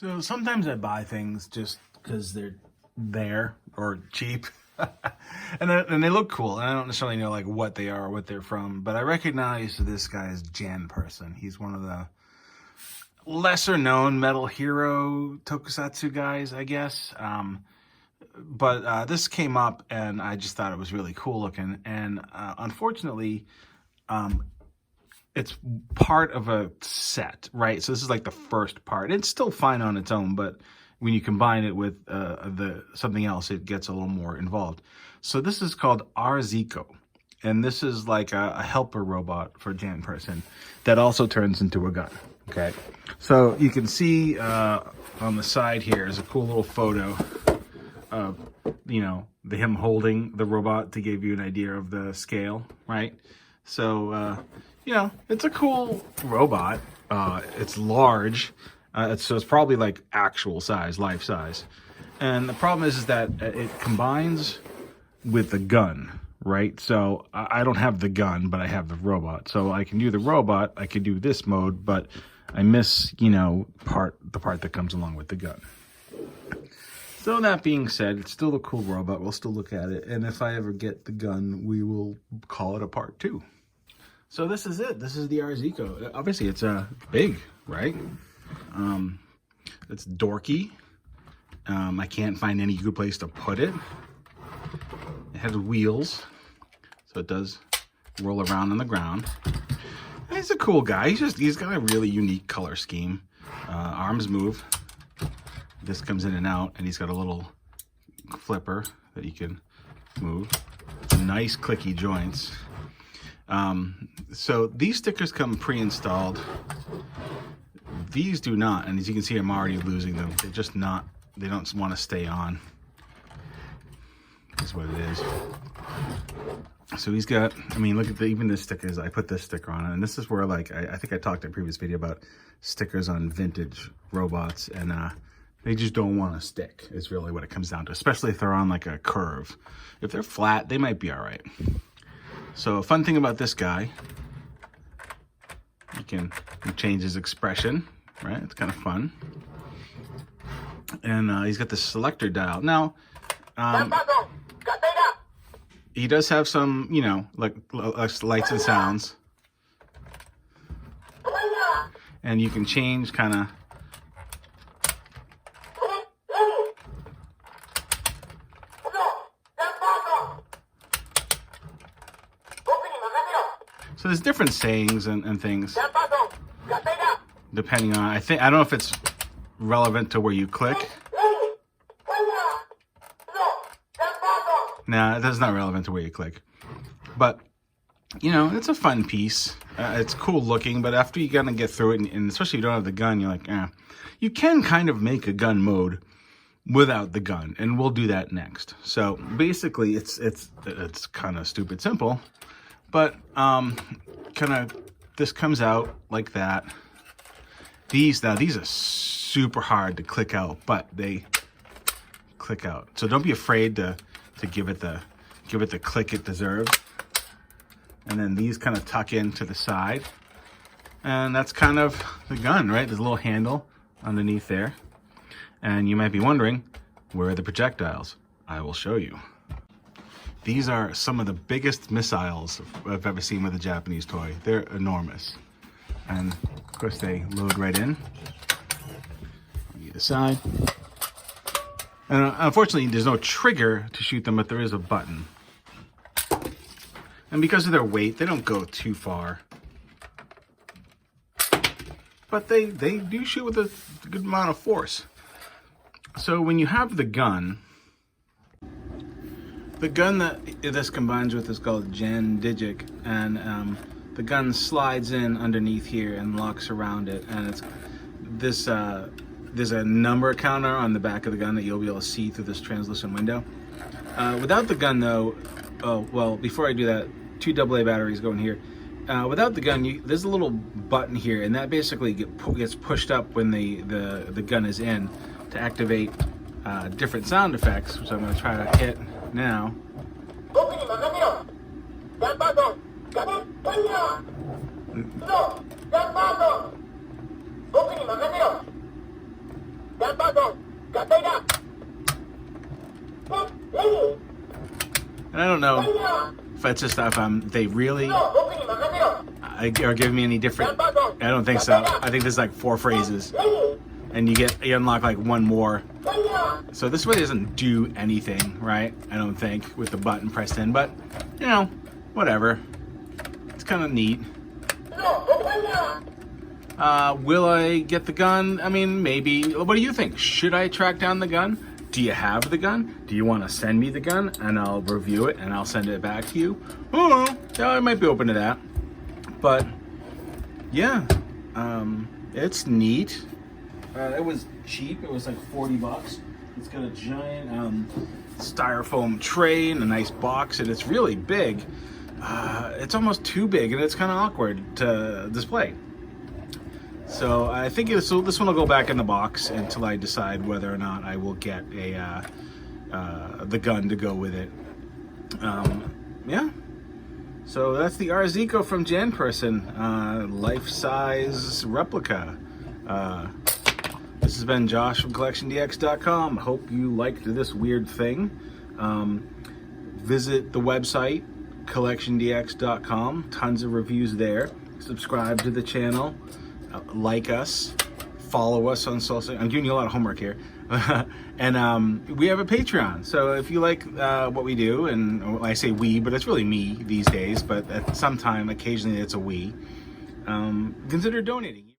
So sometimes I buy things just because they're there or cheap. and they look cool. And I don't necessarily know like what they are or what they're from, but I recognize this guy as Janperson. He's one of the lesser known Metal Hero tokusatsu guys, I guess. But this came up and I just thought it was really cool looking. And unfortunately, it's part of a set, right? So this is like the first part. It's still fine on its own, but when you combine it with something else, it gets a little more involved. So this is called R-Zico, and this is like a helper robot for Janperson that also turns into a gun. Okay, so you can see on the side here is a cool little photo of him holding the robot to give you an idea of the scale, right? So it's a cool robot. It's large. So it's probably like actual size, life size. And the problem is that it combines with the gun, right? So I don't have the gun, but I have the robot. So I can do the robot, I can do this mode, but I miss, the part that comes along with the gun. So that being said, it's still a cool robot. We'll still look at it. And if I ever get the gun, we will call it a part 2. So this is it. This is the RZico. Obviously, it's big, right? It's dorky. I can't find any good place to put it. It has wheels, so it does roll around on the ground. And he's a cool guy. He's got a really unique color scheme. Arms move. This comes in and out, and he's got a little flipper that you can move. Nice clicky joints. So these stickers come pre-installed. These do not, and as you can see, I'm already losing them. They're just not, they don't want to stay on. That's what it is. So he's got, look at even the stickers. I put this sticker on it, and this is where, like, I think I talked in a previous video about stickers on vintage robots, and they just don't want to stick, is really what it comes down to, especially if they're on, like, a curve. If they're flat, they might be all right. So a fun thing about this guy, you can change his expression, right? It's kind of fun. And he's got the selector dial. Now, he does have some, like lights and sounds. And you can change kind of so there's different sayings and things depending on, I don't know if it's relevant to where you click. Nah, that's not relevant to where you click. But, it's a fun piece. It's cool looking, but after you kind of get through it, and especially if you don't have the gun, you're like, You can kind of make a gun mode without the gun, and we'll do that next. So basically, it's kind of stupid simple. But this comes out like that. These are super hard to click out, but they click out. So don't be afraid to give it the click it deserves. And then these kind of tuck in to the side, and that's kind of the gun, right? There's a little handle underneath there, and you might be wondering, where are the projectiles? I will show you. These are some of the biggest missiles I've ever seen with a Japanese toy. They're enormous. And of course they load right in on either side. And unfortunately there's no trigger to shoot them, but there is a button. And because of their weight, they don't go too far. But they do shoot with a good amount of force. So when you have the gun that this combines with is called Gendigik, and the gun slides in underneath here and locks around it, and it's this there's a number counter on the back of the gun that you'll be able to see through this translucent window. Without the gun though, before I do that, 2 AA batteries go in here. Without the gun, there's a little button here, and that basically gets pushed up when the gun is in to activate different sound effects, which I'm going to try to hit now. And I don't know if that's just if they really are giving me any different. I don't think so. I think there's like 4 phrases, and you unlock like 1 more. So this really doesn't do anything, right? I don't think, with the button pressed in, but you know, whatever. It's kind of neat. Will I get the gun? I mean, maybe. What do you think? Should I track down the gun? Do you have the gun? Do you want to send me the gun and I'll review it and I'll send it back to you? Oh, yeah, I might be open to that. But yeah, it's neat. It was cheap. It was like 40 bucks. It's got a giant styrofoam tray and a nice box, and it's really big. It's almost too big, and it's kind of awkward to display. So I think this one will go back in the box until I decide whether or not I will get the gun to go with it. Yeah. So that's the R-Zico from Janperson, life-size replica. This has been Josh from CollectionDX.com. Hope you liked this weird thing. Visit the website, CollectionDX.com. Tons of reviews there. Subscribe to the channel. Like us. Follow us on social. I'm giving you a lot of homework here. And we have a Patreon. So if you like what we do, and I say we, but it's really me these days, but at some time, occasionally it's a we, consider donating.